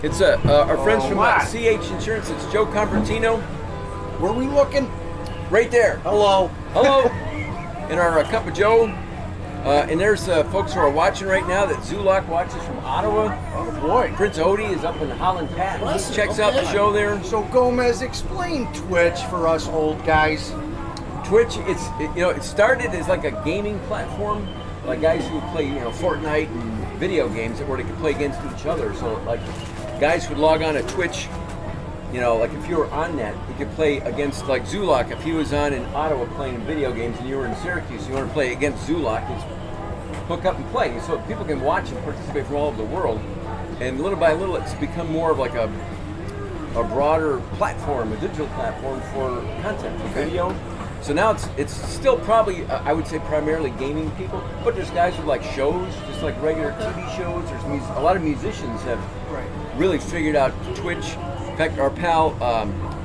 It's our friends from CH Insurance. It's Joe Convertino. Where we looking? Right there. Hello. Hello. In our Cup of Joe. And there's folks who are watching right now that Zoolock watches from Ottawa. Oh boy. Prince Odie is up in Holland Pat. He checks out the show there. So Gomez, explain Twitch for us old guys. Twitch, it started as like a gaming platform, like guys who play Fortnite and video games where they could play against each other. So like guys would log on to Twitch, like if you were on that, you could play against like Zoolock. If he was on in Ottawa playing video games and you were in Syracuse, you want to play against Zoolock, just hook up and play. So people can watch and participate from all over the world. And little by little, it's become more of like a broader platform, a digital platform for content, for video. So now it's still probably, I would say primarily gaming people, but there's guys who like shows, just like regular TV shows. There's a lot of musicians have really figured out Twitch. In fact, our pal,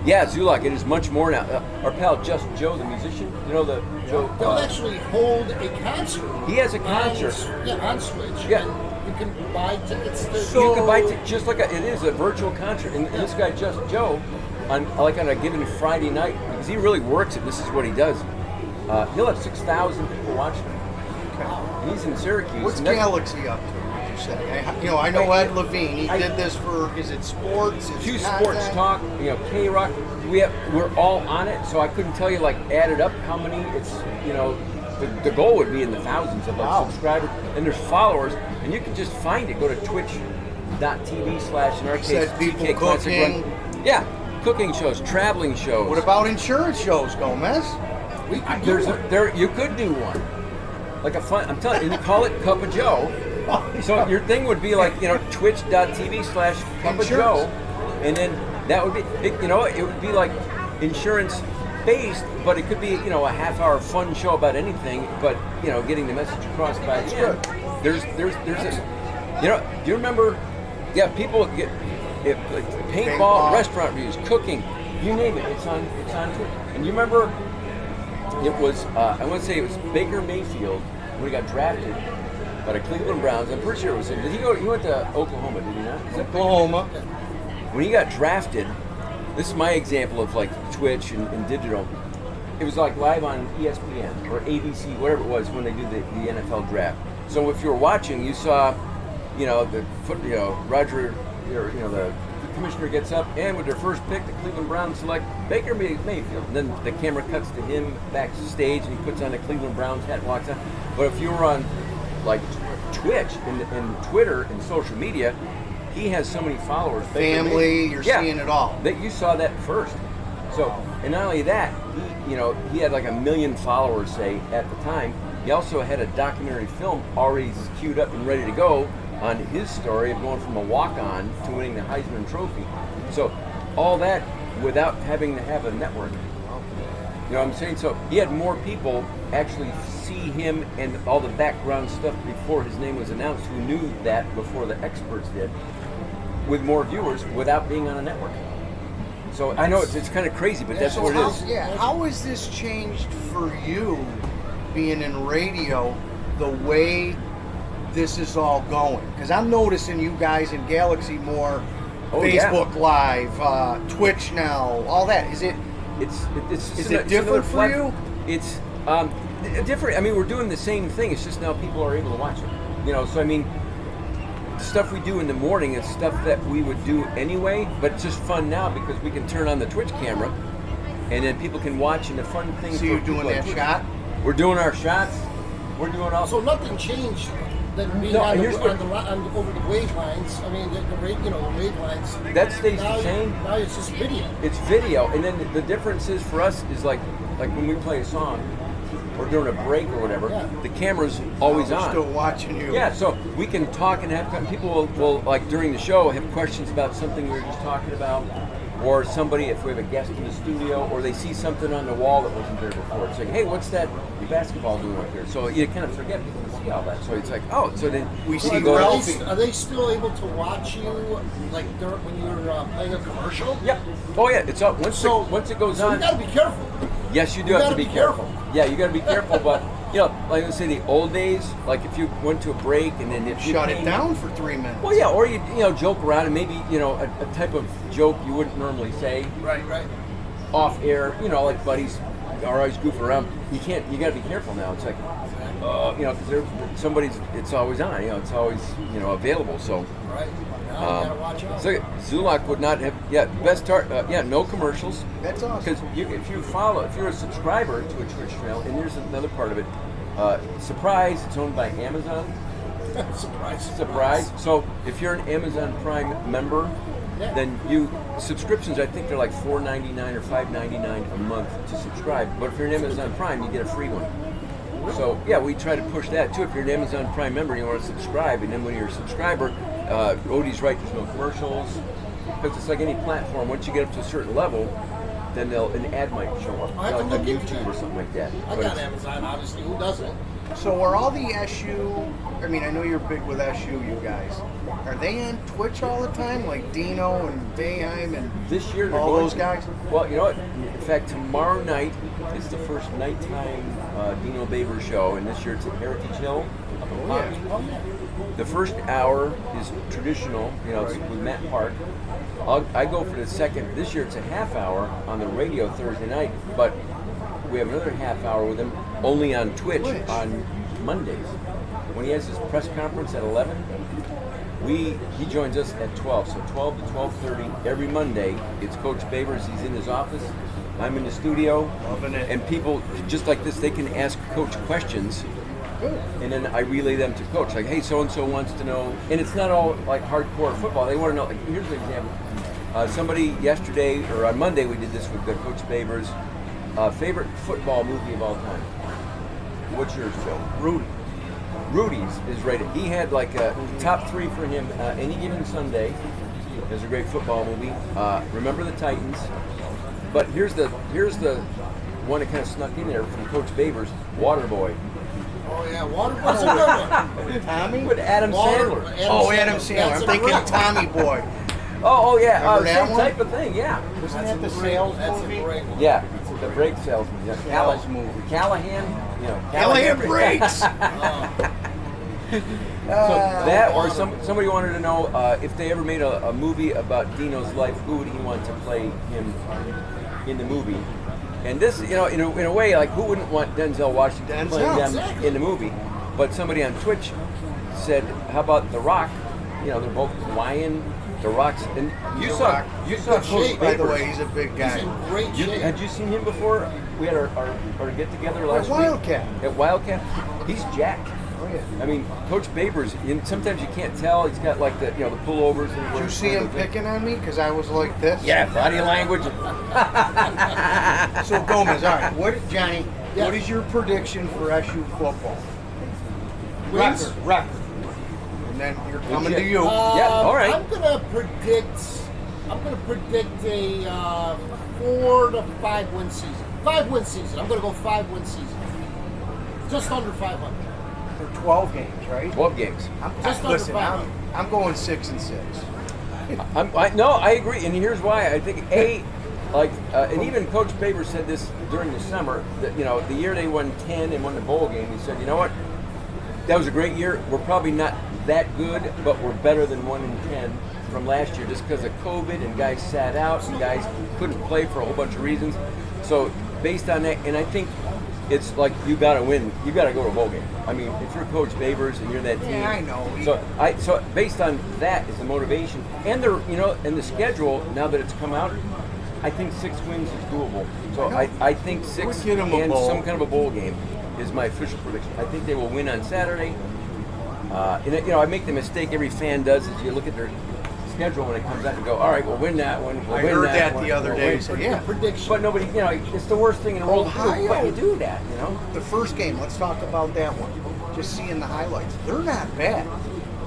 Zoolock, it is much more now. Our pal Just Joe, the musician, Joe. They'll actually hold a concert. He has a concert. On Switch. Yeah. You can buy tickets to. You can buy tickets just like it is a virtual concert. And this guy Just Joe, on a given Friday night, because he really works it. This is what he does. He'll have 6,000 people watching him. Okay. He's in Syracuse. What's Galaxy up to? Would you say? I know Ed Levine. He did this for. Is it sports? Q Sports Talk. K-Rock. We're all on it. So I couldn't tell you added up how many. It's the goal would be in the thousands of subscribers, and there's followers, and you can just find it. Go to twitch.tv/ in our case TK Classic Run. Yeah. Cooking shows, traveling shows. What about insurance shows, Gomez? You could do one, like a fun. I'm telling you, call it Cup of Joe. So your thing would be like twitch.tv/ Cup of Joe, and then that would be it would be like insurance based, but it could be a half-hour fun show about anything, but getting the message across by the end. There's do you remember? Yeah, people get. Paintball, restaurant reviews, cooking, you name it, it's on Twitter. And you remember, it was I want to say it was Baker Mayfield when he got drafted by the Cleveland Browns. I'm pretty sure it was him. Did he go? He went to Oklahoma, did he not? Oklahoma. When he got drafted, this is my example of like Twitch and digital. It was like live on ESPN or ABC, whatever it was, when they do the NFL draft. So if you were watching, you saw, Roger. The commissioner gets up, and with their first pick, the Cleveland Browns select Baker Mayfield. And then the camera cuts to him backstage, and he puts on the Cleveland Browns hat and walks out. But if you were on like Twitch and Twitter and social media, he has so many followers. Family, you're seeing it all. That you saw that first. So, and not only that, he had like 1 million followers, say, at the time. He also had a documentary film already queued up and ready to go on his story of going from a walk-on to winning the Heisman Trophy. So all that without having to have a network. You know what I'm saying? So he had more people actually see him and all the background stuff before his name was announced, who knew that before the experts did, with more viewers without being on a network. So I know it's kind of crazy, but that's what it is. Yeah, how has this changed for you, being in radio, the way this is all going? Because I'm noticing you guys in Galaxy more Facebook Live, Twitch now, all that. Is it different for you? It's different. I mean, we're doing the same thing. It's just now people are able to watch it. So I mean, the stuff we do in the morning is stuff that we would do anyway, but it's just fun now because we can turn on the Twitch camera, and then people can watch. And the fun thing. So you're doing that shot? We're doing our shots. We're doing all. So nothing changed. Being over the wavelines, I mean, the wavelines. That stays the same. Now it's just video. It's video, and then the difference is for us is like when we play a song or during a break or whatever, the camera's always on. Still watching you. Yeah, so we can talk and have people will like during the show have questions about something we were just talking about. Or somebody, if we have a guest in the studio, or they see something on the wall that wasn't there before. It's like, hey, what's that basketball doing up here? So you kind of forget people to see all that. So it's like, so then we see. Are they still able to watch you like when you're playing a commercial? Yep. Oh yeah, it's up once it goes on. You got to be careful. Yes, you do have to be careful. Yeah, you got to be careful, but like I say, the old days, like if you went to a break and then if you Shut it down for 3 minutes. Well, yeah, or you joke around and maybe a type of joke you wouldn't normally say Right. off air. Like buddies are always goofing around. You got to be careful now. It's like, because it's always on. It's always available. So. Right. Now you gotta watch out. So Zoolock would not have. Best no commercials. That's awesome. Because if you're a subscriber to a Twitch channel, and here's another part of it. Surprise, it's owned by Amazon. Surprise. So if you're an Amazon Prime member, then subscriptions, I think they're like $4.99 or $5.99 a month to subscribe. But if you're an Amazon Prime, you get a free one. So we try to push that too. If you're an Amazon Prime member, you want to subscribe, and then when you're a subscriber, Odie's right. There's no commercials because it's like any platform. Once you get up to a certain level, then an ad might show up, I have to like look on into YouTube that. or something like that. I But got it's- Amazon, obviously. Who doesn't? So are all the SU, I mean, I know you're big with SU, you guys. Are they on Twitch all the time? Like Dino and Bayheim and This year, they're all going those to- guys? Well, you know what? In fact, tomorrow night is the first nighttime Dino Baber show, and this year it's at Heritage Hill. Up in Pompey. The first hour is traditional, it's with Matt Park. I go for the second. This year it's a half hour on the radio Thursday night, but we have another half hour with him only on Twitch on Mondays. When he has his press conference at 11, he joins us at 12. So 12 to 12:30 every Monday. It's Coach Babers. He's in his office. I'm in the studio. Loving it. And people just like this, they can ask Coach questions. Good. And then I relay them to Coach, like, hey, so-and-so wants to know, and it's not all like hardcore football. They want to know, like, here's an example. Somebody yesterday, or on Monday, we did this with Coach Babers, favorite football movie of all time. What's yours, Joe? Rudy's is rated. He had like top 3 for him, Any Given Sunday is a great football movie. Remember the Titans. But here's the one that kind of snuck in there from Coach Babers, Waterboy. Oh yeah, Waterboy's a good one. Tommy? With Adam Sandler. Adam Sandler. I'm thinking Tommy Boy. Oh yeah, Remember that same one? type of thing, yeah. Wasn't that the sales That's movie? a great one. Yeah, the brake salesman. Yeah. Sales movie. Callahan, Callahan brakes! So that, or somebody wanted to know if they ever made a movie about Dino's life, who would he want to play him in the movie? And this, in a way, like who wouldn't want Denzel Washington playing them exactly. in the movie? But somebody on Twitch said, "How about The Rock?" They're both Hawaiian. The Rock's, and you saw Good Coach shape, By the Babers. way, he's a big He's guy. in great shape. Had you seen him before? We had our get together last week. Wildcat. At Wildcat, he's jacked. Oh, yeah. I mean, Coach Babers. Sometimes you can't tell. He's got like the the pullovers. And Did you see him picking on me? Because I was like this? Yeah, body language. So Gomez, all right. Johnny, Yeah. what is your prediction for SU football? Wins? Record. And then you're coming to Legit. you. Yeah, all right. I'm gonna predict a 4 to 5 win season. 5 win season. I'm gonna go 5 win season. Just under 500. For 12 games, right? 12 games. Just under Listen, 500. I'm going 6 and 6. I agree, and here's why. I think and even Coach Babers said this during the summer. That the year they won 10 and won the bowl game, he said, you know what? That was a great year. We're probably not that good, but we're better than 1 and 10 from last year, just because of COVID and guys sat out and guys couldn't play for a whole bunch of reasons. So based on that, and I think it's like you got to win. You got to go to a bowl game. I mean, if you're Coach Babers and you're that team, Yeah, I know. So based on that is the motivation and and the schedule. Now that it's come out, I think 6 wins is doable. So I think 6 We'll get 'em a and bowl. some kind of a bowl game is my official prediction. I think they will win on Saturday. And I make the mistake every fan does is you look at their schedule when it comes out and go, all right, we'll win that one. We'll I win heard that that one, the other we'll day. win." So yeah, Prediction. But nobody, it's the worst thing in the world to do, Ohio. but you do that, the first game. Let's talk about that one. Just seeing the highlights. They're not bad.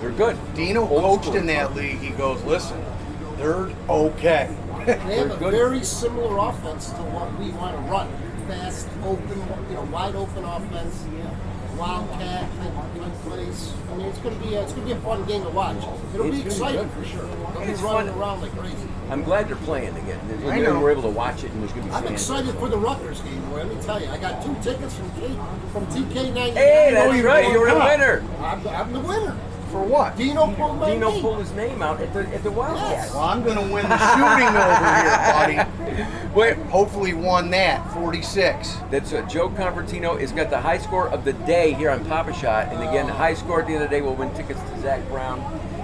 They're good. Dino Old coached school. in that league. He goes, listen, they're okay. They have a good. very similar offense to what we want to run. Fast, open, wide open offense. Wildcat type place. I mean, it's gonna be a fun game to watch. It'll be It's gonna be exciting good. for sure. They'll It's be running fun. around like crazy. I'm glad they're playing again. I know. We're able to watch it, and there's going to be I'm fans. excited for the Rutgers game, boy. Let me tell you, I got 2 tickets from TK99. Hey, know that's you right. won You were the cup. winner. I'm the winner. For what? Dino pulled my Dino name. pulled his name out at the Wildcats. Yes. Well, I'm going to win the shooting over here, buddy. Wait, Hopefully won that, 46. that's Joe Convertino has got the high score of the day here on Papa Shot, and again, the high score at the end of the day will win tickets to Zach Brown.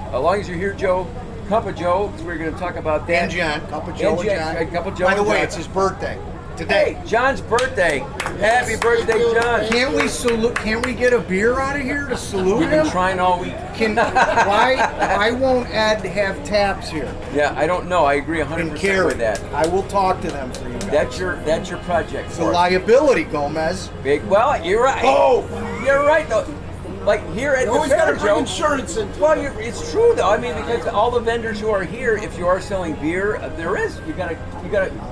As long as you're here, Joe, Cup of Joe, because we're going to talk about that. And John. Cup of Joe and John. Cup of Joe By the and way, John. it's his birthday today. Hey, John's birthday. Happy birthday, John. Can't we salute? Can't we get a beer out of here to salute We've him? been trying all week. Why won't Ed have taps here? Yeah, I don't know. I agree 100% And Carrie, with that. I will talk to them for you guys. That's your project. It's a for it. liability, Gomez. Big. Well, you're right. Oh! You're right though. Like here at You the always got fair, to bring Joe. insurance into Well, it. it's true though. I mean, because all the vendors who are here, if you are selling beer, there is. You gotta.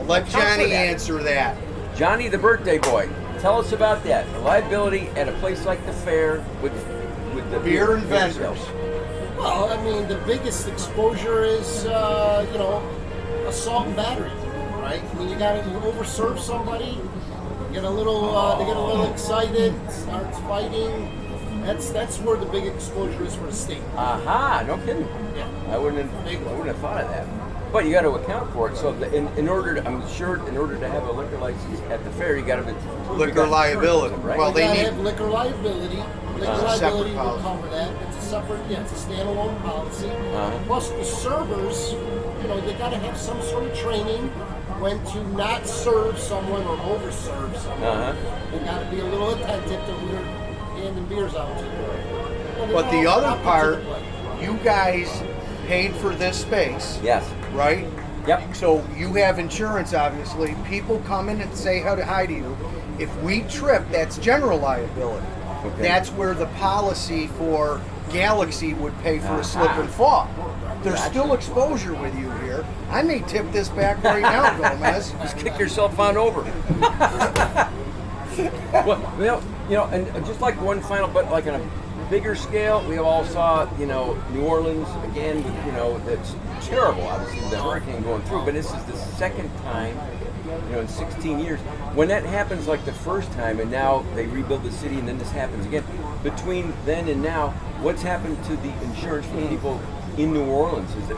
Let account for Johnny that. answer that. Johnny, the birthday boy. Tell us about that. The liability at a place like the fair with the Beer and vendors. sales. Well, I mean, the biggest exposure is, assault and battery, right? I mean, you overserve somebody, get a little, they get a little excited, starts fighting. That's where the big exposure is for the state. Aha! No kidding. Yeah. I wouldn't have thought of that. But you got to account for it. So in order to have a liquor license at the fair, you got to Liquor liability. right? Well, You they gotta need- have liquor liability. Liquor a liability separate will policy. cover that. It's a separate, it's a standalone policy. Uh-huh. Plus the servers, they gotta have some sort of training when to not serve someone or overserve someone. They gotta be a little attentive to who they're handing beers out to. But the All other options part, in play. you guys paid for this space, Yes. right? Yep. So you have insurance, obviously. People come in and say hi to you. If we trip, that's general liability. Okay. That's where the policy for Galaxy would pay for a slip Aha. and fall. There's Gotcha. still exposure with you here. I may tip this back right now, Gomez. Just kick yourself on over. Well, and just like one final, but like on a bigger scale, we all saw, New Orleans again with, that's terrible, obviously, the hurricane going through, but this is the second time, in 16 years. When that happens like the first time and now they rebuild the city and then this happens again, between then and now, what's happened to the insurance for people in New Orleans? Is that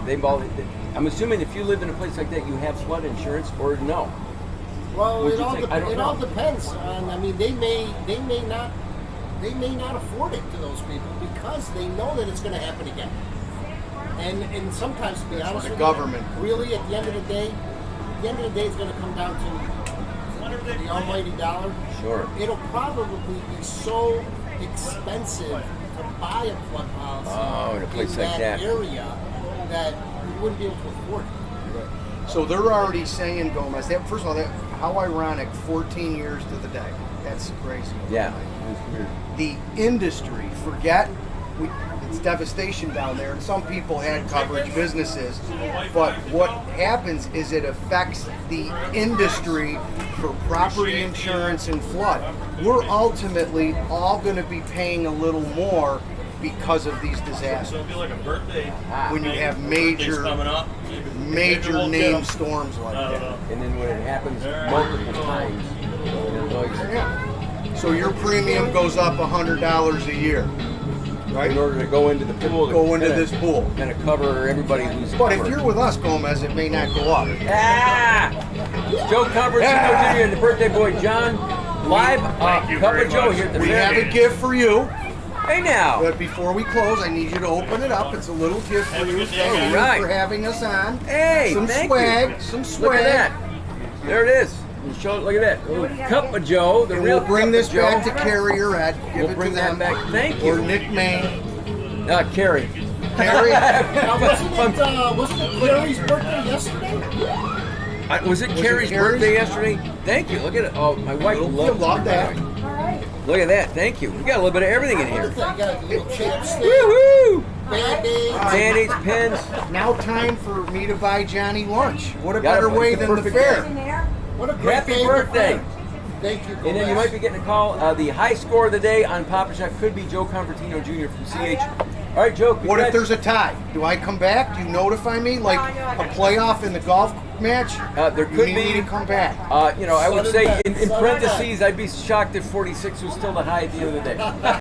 I'm assuming if you live in a place like that, you have flood insurance or no? Well, What'd it you all, think? I don't it know. all depends on. I mean, they may not afford it to those people because they know that it's going to happen again. And sometimes, to be honest the with government. you, really at the end of the day, it's going to come down to the almighty dollar. Sure. It'll probably be so expensive to buy a flood policy in a place like that that. area that you wouldn't be able to afford it. So they're already saying, Gomez, first of all, how ironic, 14 years to the day. That's crazy. Yeah. It's weird. The industry, it's devastation down there, and some people had coverage, businesses, but what happens is it affects the industry for property insurance and flood. We're ultimately all going to be paying a little more because of these disasters. It'll be like a birthday. When you have Birthday's coming up. major Maybe we'll get 'em. named storms like I don't that. know. And then when it happens multiple times, Yeah. So your premium goes up $100 a year, right? in order to go into the pool, Go into this pool. kind of cover everybody who's But if covered. you're with us, Gomez, it may not go up. Joe Convertino Jr. and the birthday boy John, live Thank you Cup very of Joe much. here at the We fair. have a gift for you, Hey now, but before we close, I need you to open it up. It's a little gift for Have a you. good day, Thank guys. you Right. for having us on. hey, Some thank swag, you. some Look swag. at that. There it is. You show it. Look at that. Little Cup of Joe, the And real we'll bring Cup this of Joe. back to Carrie or Ed. Give We'll it bring to that them. back. Thank Or you. Nick May. Carrie. Carrie. Now, wasn't it Carrie's birthday yesterday? Was it Carrie's Carrie's? birthday yesterday? Thank you. Look at it. Oh, my wife You'll loves love that. Look at that. Thank you. We got a little bit of everything in here. You got a little chapstick, Woo-hoo! Band-Aid. Band-Aids, pens. Now time for me to buy Johnny lunch. What a Got it, better buddy. way The than the perfect fair. What a great Happy day birthday. for Thank you. And then you might be getting a call. The high score of the day on Papa Shot could be Joe Convertino Jr. from CH. All right, Joe. What if there's a tie? Do I come back? Do you notify me like a playoff in the golf match? There You could need me be. to come back. I would Sudden say death. in Sudden parentheses, I'd be shocked if 46 was still the high at the end of the day.